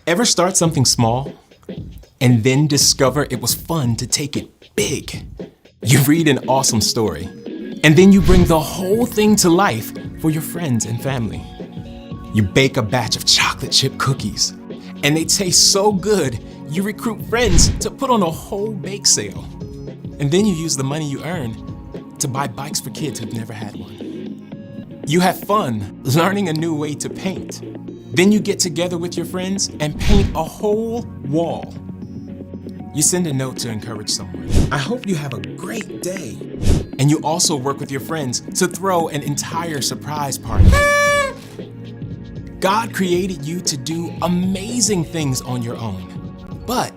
Ever start something small and then discover it was fun to take it big? You read an awesome story and then you bring the whole thing to life for your friends and family. You bake a batch of chocolate chip cookies and they taste so good you recruit friends to put on a whole bake sale. And then you use the money you earn to buy bikes for kids who've never had one. You have fun learning a new way to paint. Then you get together with your friends and paint a whole wall. You send a note to encourage someone. I hope you have a great day. And you also work with your friends to throw an entire surprise party. God created you to do amazing things on your own. But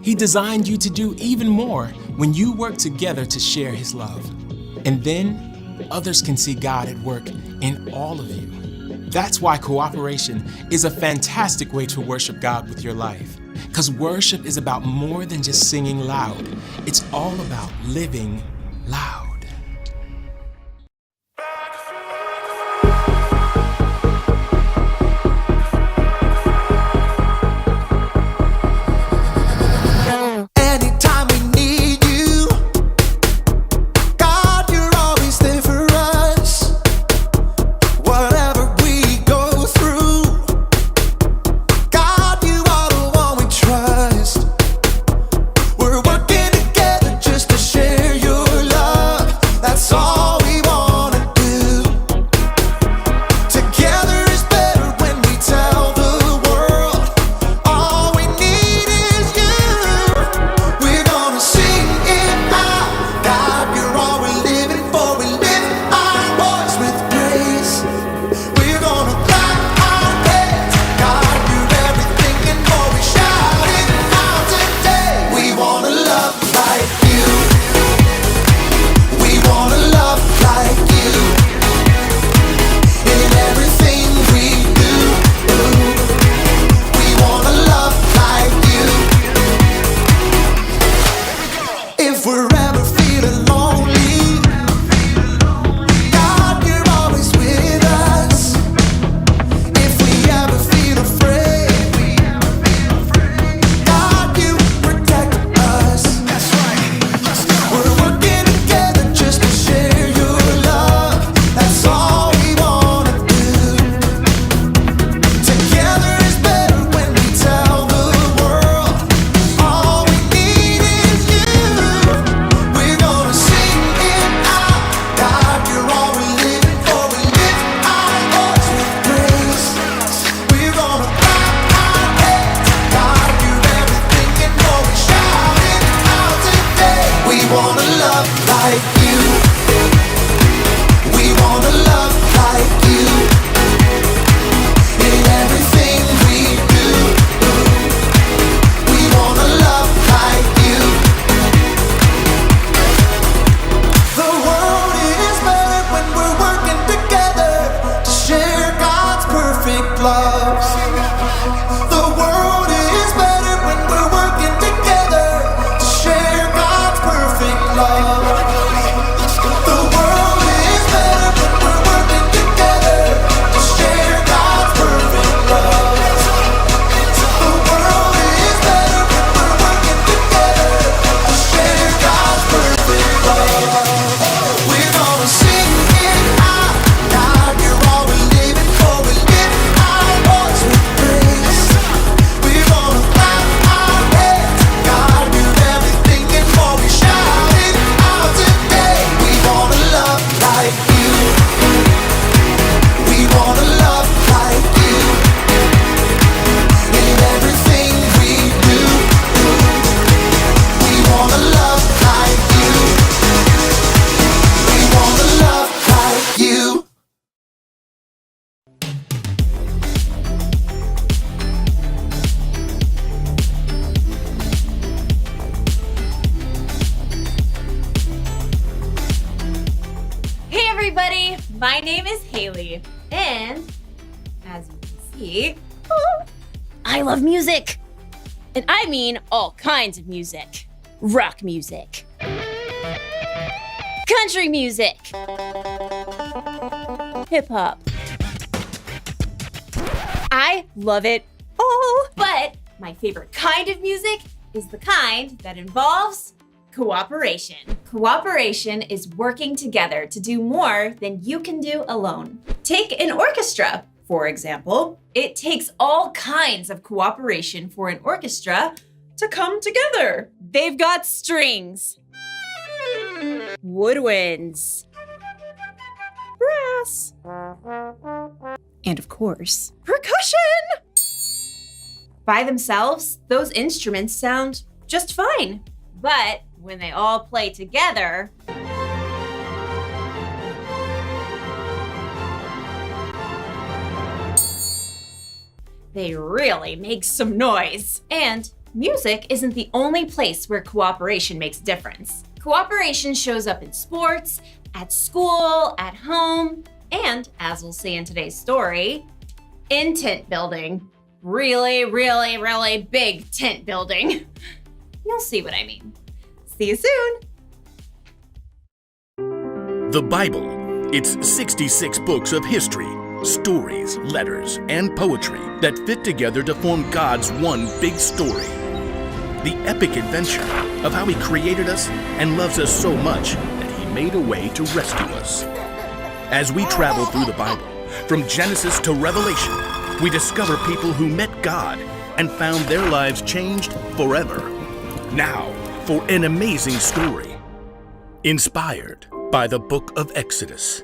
He designed you to do even more when you work together to share His love. And then others can see God at work in all of you. That's why cooperation is a fantastic way to worship God with your life. Because worship is about more than just singing loud. It's all about living loud. My name is Haley, and as you can see, I love music. And I mean all kinds of music. Rock music. Country music. Hip hop. I love it all. but My favorite kind of music is the kind that involves cooperation. Cooperation is working together to do more than you can do alone. Take an orchestra, for example. It takes all kinds of cooperation for an orchestra to come together. They've got strings, woodwinds, brass, and of course, Percussion! By themselves, those instruments sound just fine. But when they all play together, they really make some noise. And music isn't the only place where cooperation makes a difference. Cooperation shows up in sports, at school, at home, and, as we'll see in today's story, in tent building. Really, really, really big tent building. You'll see what I mean. See you soon. The Bible. It's 66 books of history, stories, letters, and poetry that fit together to form God's one big story. The epic adventure of how He created us and loves us so much that He made a way to rescue us. As we travel through the Bible, from Genesis to Revelation, we discover people who met God and found their lives changed forever. Now, for an amazing story, inspired by the book of Exodus.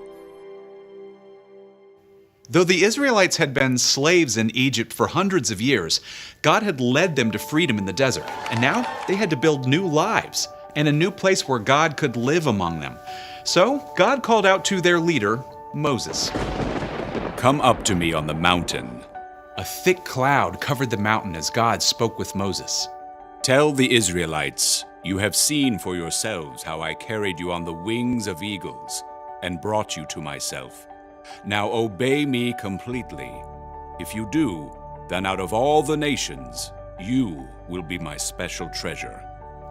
Though the Israelites had been slaves in Egypt for hundreds of years, God had led them to freedom in the desert, and now they had to build new lives and a new place where God could live among them. So God called out to their leader, Moses. Come up to me on the mountain. A thick cloud covered the mountain as God spoke with Moses. Tell the Israelites, you have seen for yourselves how I carried you on the wings of eagles and brought you to myself. Now obey me completely. If you do, then out of all the nations, you will be my special treasure.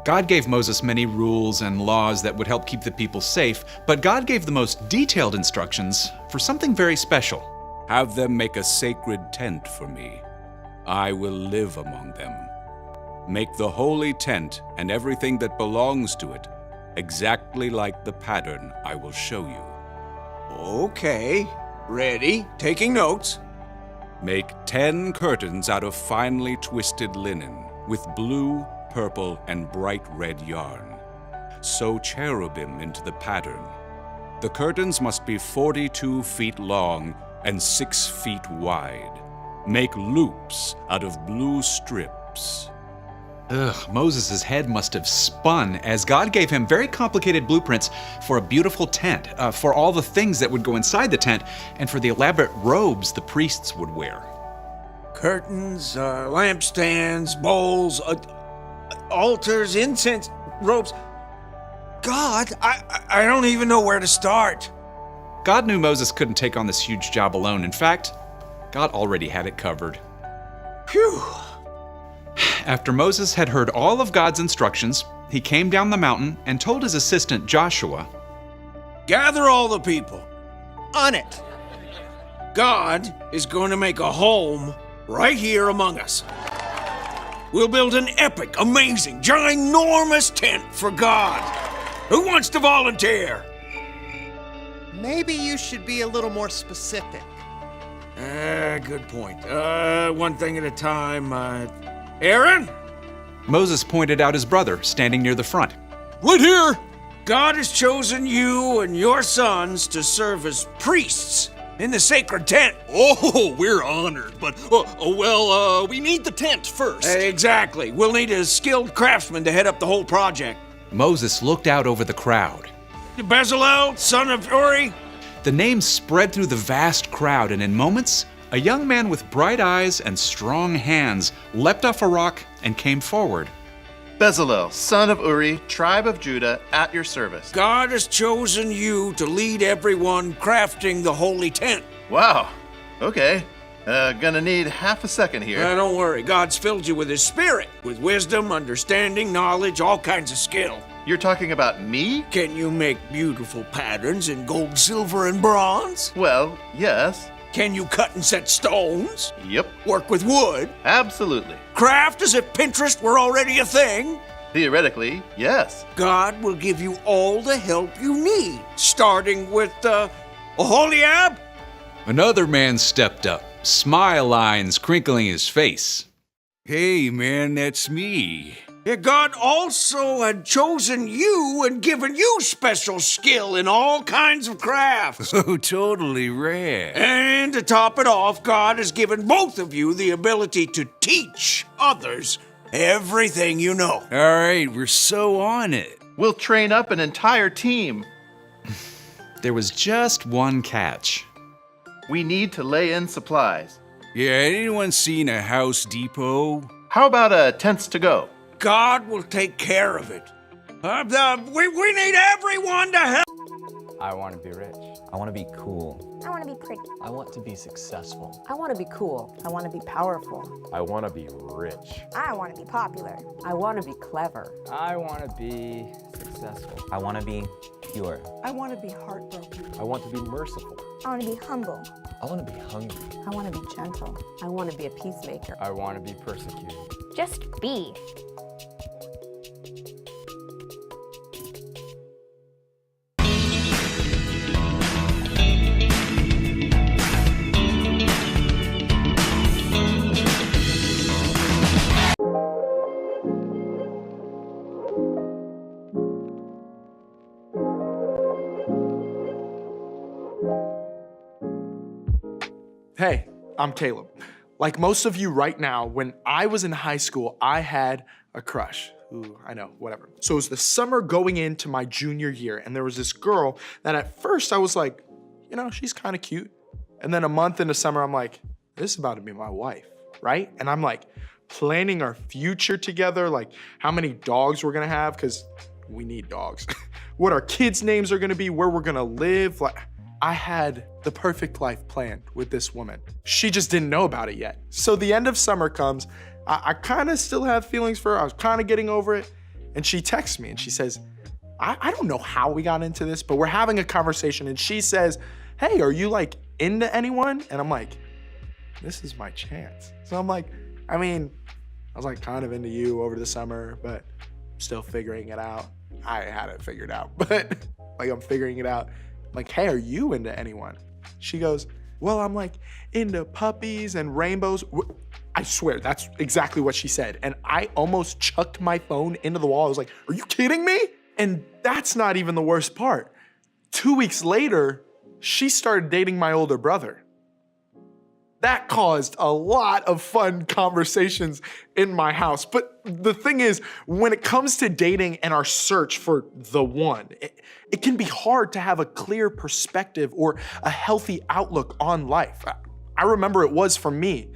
God gave Moses many rules and laws that would help keep the people safe, but God gave the most detailed instructions for something very special. Have them make a sacred tent for me. I will live among them. Make the holy tent and everything that belongs to it exactly like the pattern I will show you. Okay, ready, taking notes. Make 10 curtains out of finely twisted linen with blue, purple, and bright red yarn. Sew cherubim into the pattern. The curtains must be 42 feet long and 6 feet wide. Make loops out of blue strips. Moses' head must have spun as God gave him very complicated blueprints for a beautiful tent, for all the things that would go inside the tent, and for the elaborate robes the priests would wear. Curtains, lampstands, bowls, altars, incense, robes. God, I don't even know where to start. God knew Moses couldn't take on this huge job alone. In fact, God already had it covered. Phew. After Moses had heard all of God's instructions, he came down the mountain and told his assistant Joshua, Gather all the people. On it. God is going to make a home right here among us. We'll build an epic, amazing, ginormous tent for God. Who wants to volunteer? Maybe you should be a little more specific. Good point. One thing at a time. Aaron? Moses pointed out his brother standing near the front. Right here! God has chosen you and your sons to serve as priests in the sacred tent. Oh, we're honored, but, we need the tent first. Exactly. We'll need a skilled craftsman to head up the whole project. Moses looked out over the crowd. Bezalel, son of Uri. The name spread through the vast crowd, and in moments, a young man with bright eyes and strong hands leapt off a rock and came forward. Bezalel, son of Uri, tribe of Judah, at your service. God has chosen you to lead everyone crafting the holy tent. Wow. Okay. Gonna need half a second here. Don't worry. God's filled you with His Spirit, with wisdom, understanding, knowledge, all kinds of skill. You're talking about me? Can you make beautiful patterns in gold, silver, and bronze? Well, yes. Can you cut and set stones? Yep, Work with wood? absolutely. Craft as if Pinterest were already a thing? Theoretically, yes. God will give you all the help you need, starting with, Oholiab? Another man stepped up, smile lines crinkling his face. Hey, man, that's me. Yeah, God also had chosen you and given you special skill in all kinds of crafts. Oh, totally rad. And to top it off, God has given both of you the ability to teach others everything you know. All right, we're so on it. We'll train up an entire team. There was just one catch. We need to lay in supplies. Yeah, anyone seen a House Depot? How about a tents to go? God will take care of it. We need everyone to help. I want to be rich. I want to be cool. I want to be pretty. I want to be successful. I want to be cool. I want to be powerful. I want to be rich. I want to be popular. I want to be clever. I want to be successful. I want to be pure. I want to be heartbroken. I want to be merciful. I want to be humble. I want to be hungry. I want to be gentle. I want to be a peacemaker. I want to be persecuted. Just be. Hey, I'm Caleb. Like most of you right now, when I was in high school, I had a crush. Ooh, I know, whatever. So it was the summer going into my junior year, and there was this girl that at first I was like, you know, she's kind of cute. And then a month into summer, I'm like, this is about to be my wife, right? And I'm like planning our future together, like how many dogs we're gonna have, because we need dogs. What our kids' names are gonna be, where we're gonna live. Like, I had the perfect life planned with this woman. She just didn't know about it yet. So the end of summer comes, I kind of still have feelings for her. I was kind of getting over it. And she texts me and she says, I don't know how we got into this, but we're having a conversation. And she says, hey, are you like into anyone? And I'm like, this is my chance. So I'm like, I was like kind of into you over the summer, but I'm still figuring it out. I had it figured out, but like I'm figuring it out. Like, hey, are you into anyone? She goes, well, I'm like into puppies and rainbows. I swear, that's exactly what she said. And I almost chucked my phone into the wall. I was like, are you kidding me? And that's not even the worst part. 2 weeks later, she started dating my older brother. That caused a lot of fun conversations in my house. But the thing is, when it comes to dating and our search for the one, it can be hard to have a clear perspective or a healthy outlook on life. I remember it was for me.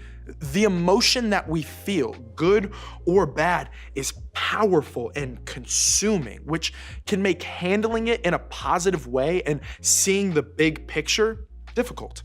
The emotion that we feel, good or bad, is powerful and consuming, which can make handling it in a positive way and seeing the big picture difficult.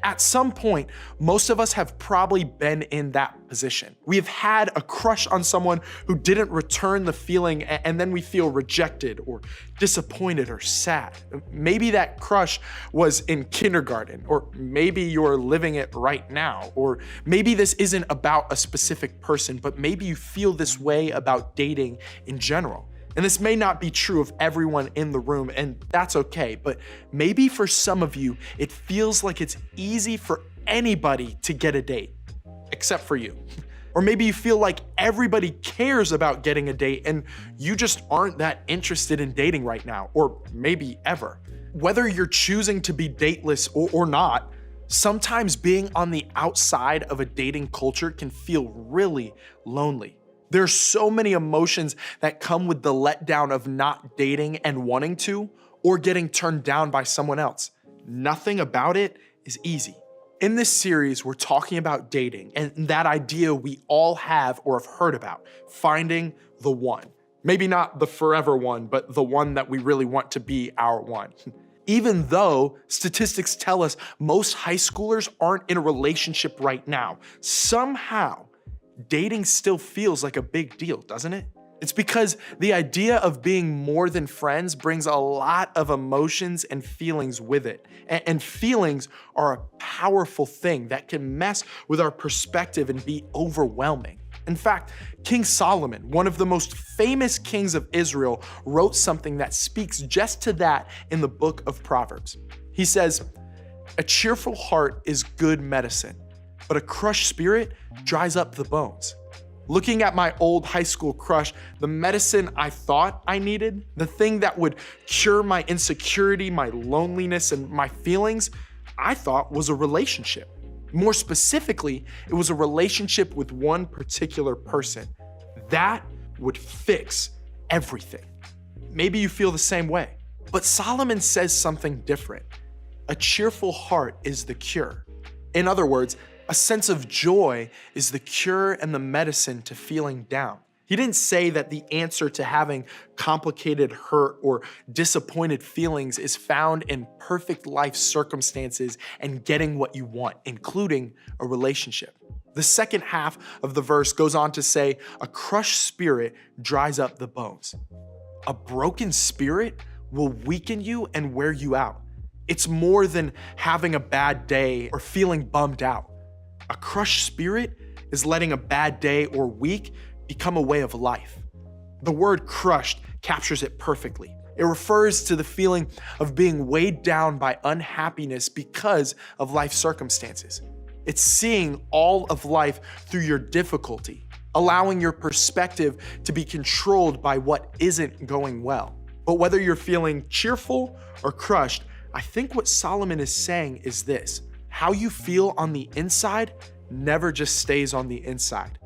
At some point, most of us have probably been in that position. We have had a crush on someone who didn't return the feeling, and then we feel rejected or disappointed or sad. Maybe that crush was in kindergarten, or maybe you're living it right now, or maybe this isn't about a specific person, but maybe you feel this way about dating in general. And this may not be true of everyone in the room, and that's okay, but maybe for some of you, it feels like it's easy for anybody to get a date, except for you. Or maybe you feel like everybody cares about getting a date and you just aren't that interested in dating right now, or maybe ever. Whether you're choosing to be dateless or not, sometimes being on the outside of a dating culture can feel really lonely. There's so many emotions that come with the letdown of not dating and wanting to, or getting turned down by someone else. Nothing about it is easy. In this series, we're talking about dating and that idea we all have or have heard about, finding the one. Maybe not the forever one, but the one that we really want to be our one. Even though statistics tell us most high schoolers aren't in a relationship right now, somehow, dating still feels like a big deal, doesn't it? It's because the idea of being more than friends brings a lot of emotions and feelings with it. And feelings are a powerful thing that can mess with our perspective and be overwhelming. In fact, King Solomon, one of the most famous kings of Israel, wrote something that speaks just to that in the book of Proverbs. He says, "A cheerful heart is good medicine, but a crushed spirit dries up the bones." Looking at my old high school crush, the medicine I thought I needed, the thing that would cure my insecurity, my loneliness, and my feelings, I thought was a relationship. More specifically, it was a relationship with one particular person. That would fix everything. Maybe you feel the same way. But Solomon says something different. A cheerful heart is the cure. In other words, a sense of joy is the cure and the medicine to feeling down. He didn't say that the answer to having complicated hurt or disappointed feelings is found in perfect life circumstances and getting what you want, including a relationship. The second half of the verse goes on to say, "A crushed spirit dries up the bones." A broken spirit will weaken you and wear you out. It's more than having a bad day or feeling bummed out. A crushed spirit is letting a bad day or week become a way of life. The word crushed captures it perfectly. It refers to the feeling of being weighed down by unhappiness because of life circumstances. It's seeing all of life through your difficulty, allowing your perspective to be controlled by what isn't going well. But whether you're feeling cheerful or crushed, I think what Solomon is saying is this: how you feel on the inside never just stays on the inside.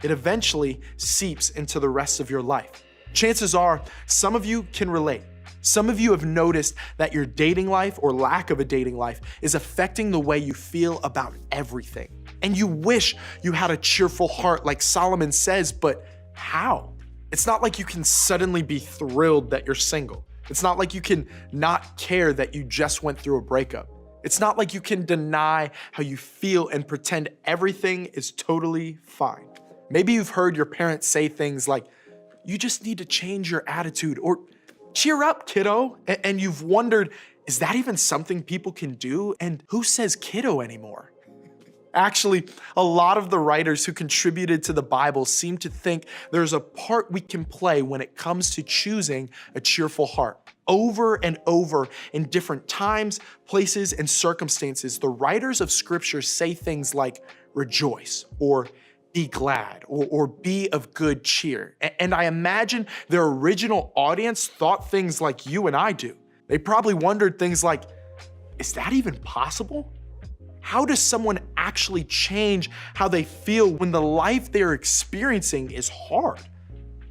It eventually seeps into the rest of your life. Chances are, some of you can relate. Some of you have noticed that your dating life or lack of a dating life is affecting the way you feel about everything. And you wish you had a cheerful heart like Solomon says, but how? It's not like you can suddenly be thrilled that you're single. It's not like you can not care that you just went through a breakup. It's not like you can deny how you feel and pretend everything is totally fine. Maybe you've heard your parents say things like, "You just need to change your attitude," or "Cheer up, kiddo." And you've wondered, is that even something people can do? And who says kiddo anymore? Actually, a lot of the writers who contributed to the Bible seem to think there's a part we can play when it comes to choosing a cheerful heart. Over and over in different times, places, and circumstances, the writers of Scripture say things like rejoice, or be glad, or be of good cheer. And I imagine their original audience thought things like you and I do. They probably wondered things like, is that even possible? How does someone actually change how they feel when the life they're experiencing is hard?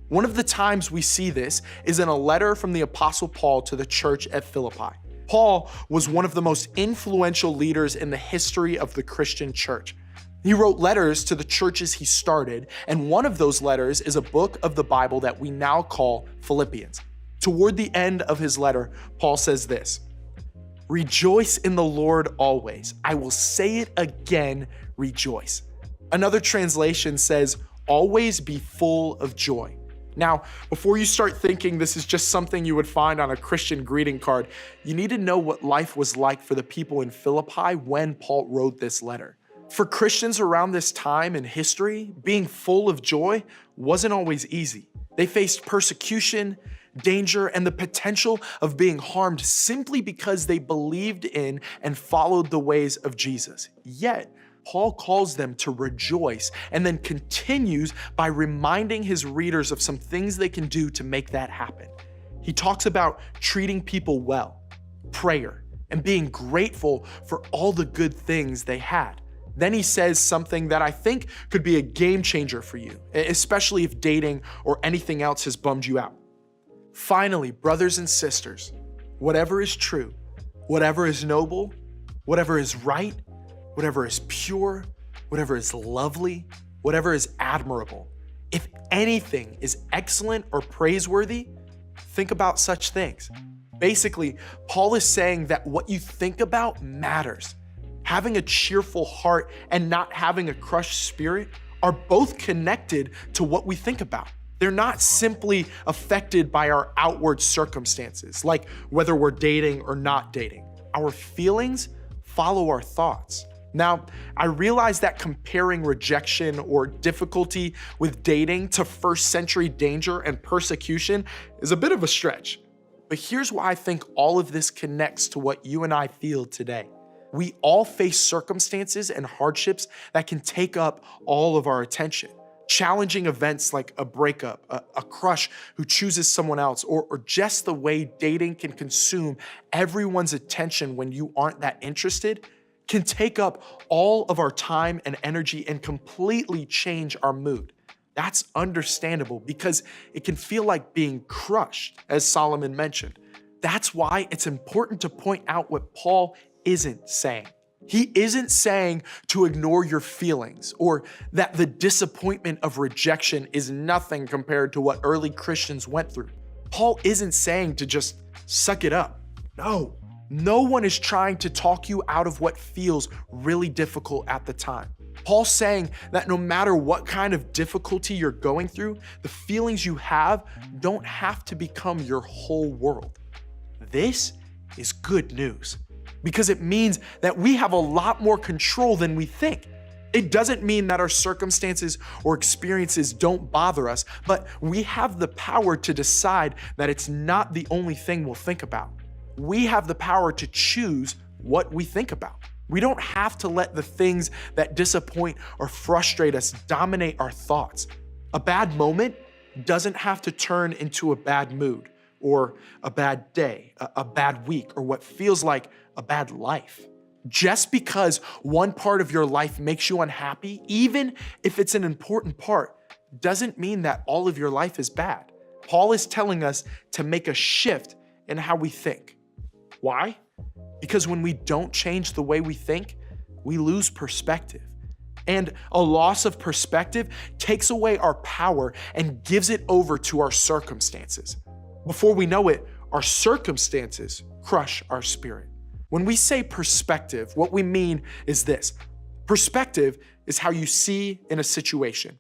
One of the times we see this is in a letter from the Apostle Paul to the church at Philippi. Paul was one of the most influential leaders in the history of the Christian church. He wrote letters to the churches he started, and one of those letters is a book of the Bible that we now call Philippians. Toward the end of his letter, Paul says this: "Rejoice in the Lord always. I will say it again, rejoice." Another translation says, "Always be full of joy." Now, before you start thinking this is just something you would find on a Christian greeting card, you need to know what life was like for the people in Philippi when Paul wrote this letter. For Christians around this time in history, being full of joy wasn't always easy. They faced persecution, danger, and the potential of being harmed simply because they believed in and followed the ways of Jesus. Yet, Paul calls them to rejoice and then continues by reminding his readers of some things they can do to make that happen. He talks about treating people well, prayer, and being grateful for all the good things they had. Then he says something that I think could be a game changer for you, especially if dating or anything else has bummed you out. Finally, brothers and sisters, whatever is true, whatever is noble, whatever is right, whatever is pure, whatever is lovely, whatever is admirable, if anything is excellent or praiseworthy, think about such things. Basically, Paul is saying that what you think about matters. Having a cheerful heart and not having a crushed spirit are both connected to what we think about. They're not simply affected by our outward circumstances, like whether we're dating or not dating. Our feelings follow our thoughts. Now, I realize that comparing rejection or difficulty with dating to first century danger and persecution is a bit of a stretch. But here's why I think all of this connects to what you and I feel today. We all face circumstances and hardships that can take up all of our attention. Challenging events like a breakup, a crush who chooses someone else, or just the way dating can consume everyone's attention when you aren't that interested, can take up all of our time and energy and completely change our mood. That's understandable because it can feel like being crushed, as Solomon mentioned. That's why it's important to point out what Paul isn't saying. He isn't saying to ignore your feelings or that the disappointment of rejection is nothing compared to what early Christians went through. Paul isn't saying to just suck it up. No one is trying to talk you out of what feels really difficult at the time. Paul's saying that no matter what kind of difficulty you're going through, the feelings you have don't have to become your whole world. This is good news because it means that we have a lot more control than we think. It doesn't mean that our circumstances or experiences don't bother us, but we have the power to decide that it's not the only thing we'll think about. We have the power to choose what we think about. We don't have to let the things that disappoint or frustrate us dominate our thoughts. A bad moment doesn't have to turn into a bad mood or a bad day, a bad week, or what feels like a bad life. Just because one part of your life makes you unhappy, even if it's an important part, doesn't mean that all of your life is bad. Paul is telling us to make a shift in how we think. Why? Because when we don't change the way we think, we lose perspective. And a loss of perspective takes away our power and gives it over to our circumstances. Before we know it, our circumstances crush our spirit. When we say perspective, what we mean is this. Perspective is how you see in a situation.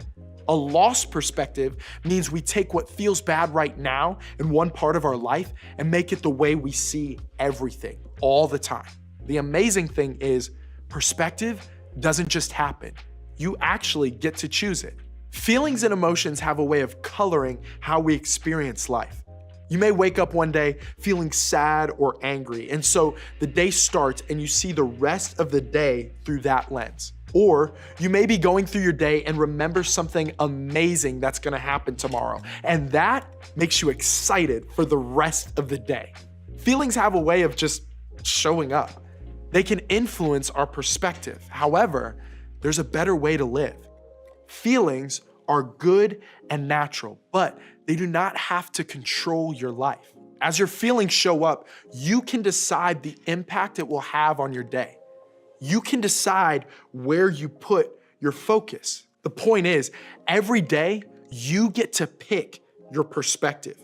A lost perspective means we take what feels bad right now in one part of our life and make it the way we see everything all the time. The amazing thing is perspective doesn't just happen. You actually get to choose it. Feelings and emotions have a way of coloring how we experience life. You may wake up one day feeling sad or angry, and so the day starts and you see the rest of the day through that lens. Or you may be going through your day and remember something amazing that's gonna happen tomorrow, and that makes you excited for the rest of the day. Feelings have a way of just showing up. They can influence our perspective. However, there's a better way to live. Feelings are good and natural, but they do not have to control your life. As your feelings show up, you can decide the impact it will have on your day. You can decide where you put your focus. The point is, every day, you get to pick your perspective.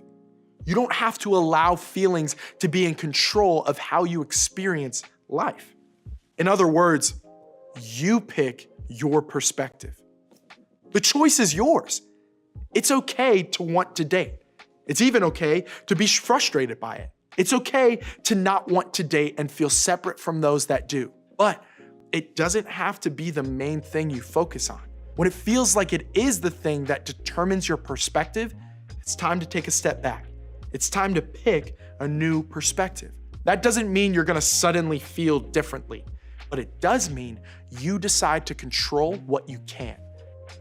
You don't have to allow feelings to be in control of how you experience life. In other words, you pick your perspective. The choice is yours. It's okay to want to date. It's even okay to be frustrated by it. It's okay to not want to date and feel separate from those that do. But it doesn't have to be the main thing you focus on. When it feels like it is the thing that determines your perspective, it's time to take a step back. It's time to pick a new perspective. That doesn't mean you're gonna suddenly feel differently, but it does mean you decide to control what you can.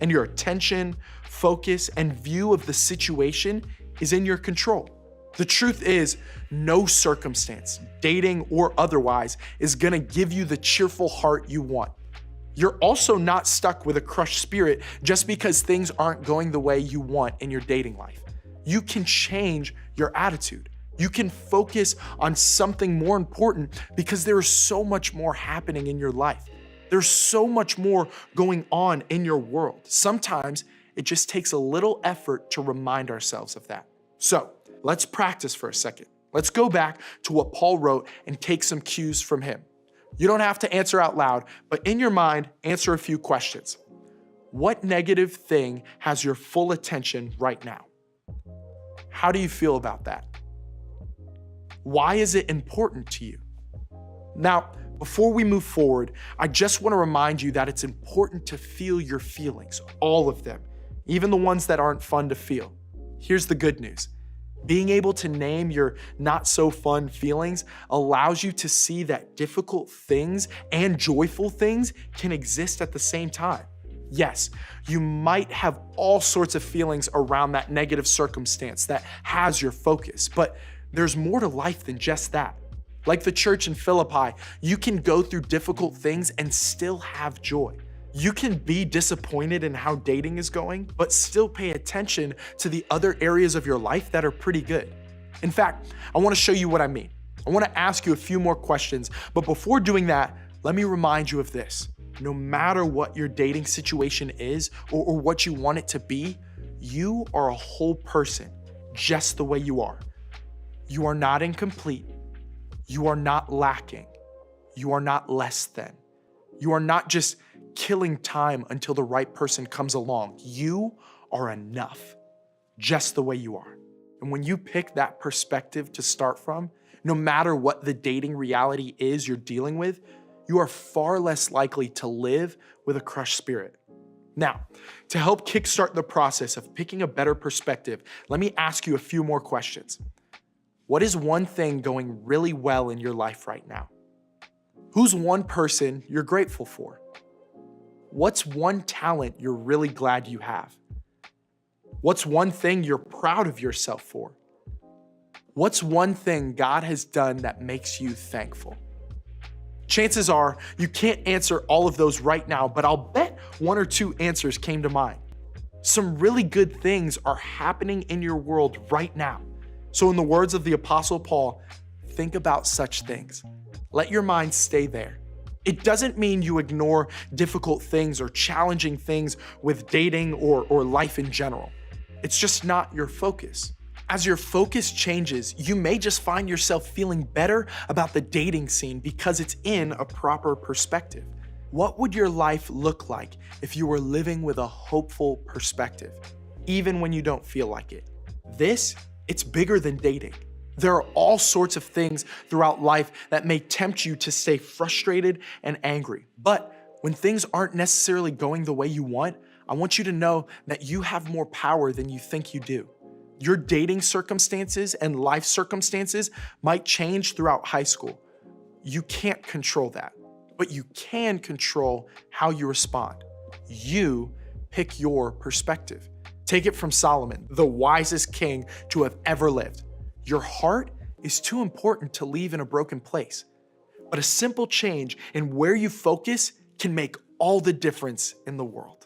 And your attention, focus, and view of the situation is in your control. The truth is, no circumstance, dating or otherwise, is gonna give you the cheerful heart you want. You're also not stuck with a crushed spirit just because things aren't going the way you want in your dating life. You can change your attitude. You can focus on something more important because there is so much more happening in your life. There's so much more going on in your world. Sometimes it just takes a little effort to remind ourselves of that. So let's practice for a second. Let's go back to what Paul wrote and take some cues from him. You don't have to answer out loud, but in your mind, answer a few questions. What negative thing has your full attention right now? How do you feel about that? Why is it important to you? Now, before we move forward, I just want to remind you that it's important to feel your feelings, all of them, even the ones that aren't fun to feel. Here's the good news. Being able to name your not so fun feelings allows you to see that difficult things and joyful things can exist at the same time. Yes, you might have all sorts of feelings around that negative circumstance that has your focus, but there's more to life than just that. Like the church in Philippi, you can go through difficult things and still have joy. You can be disappointed in how dating is going, but still pay attention to the other areas of your life that are pretty good. In fact, I want to show you what I mean. I want to ask you a few more questions, but before doing that, let me remind you of this. No matter what your dating situation is or what you want it to be, you are a whole person just the way you are. You are not incomplete. You are not lacking. You are not less than. You are not just killing time until the right person comes along. You are enough, just the way you are. And when you pick that perspective to start from, no matter what the dating reality is you're dealing with, you are far less likely to live with a crushed spirit. Now, to help kickstart the process of picking a better perspective, let me ask you a few more questions. What is one thing going really well in your life right now? Who's one person you're grateful for? What's one talent you're really glad you have? What's one thing you're proud of yourself for? What's one thing God has done that makes you thankful? Chances are you can't answer all of those right now, but I'll bet one or two answers came to mind. Some really good things are happening in your world right now. So in the words of the Apostle Paul, think about such things. Let your mind stay there. It doesn't mean you ignore difficult things or challenging things with dating or life in general. It's just not your focus. As your focus changes, you may just find yourself feeling better about the dating scene because it's in a proper perspective. What would your life look like if you were living with a hopeful perspective, even when you don't feel like it? It's bigger than dating. There are all sorts of things throughout life that may tempt you to stay frustrated and angry. But when things aren't necessarily going the way you want, I want you to know that you have more power than you think you do. Your dating circumstances and life circumstances might change throughout high school. You can't control that, but you can control how you respond. You pick your perspective. Take it from Solomon, the wisest king to have ever lived. Your heart is too important to leave in a broken place, but a simple change in where you focus can make all the difference in the world.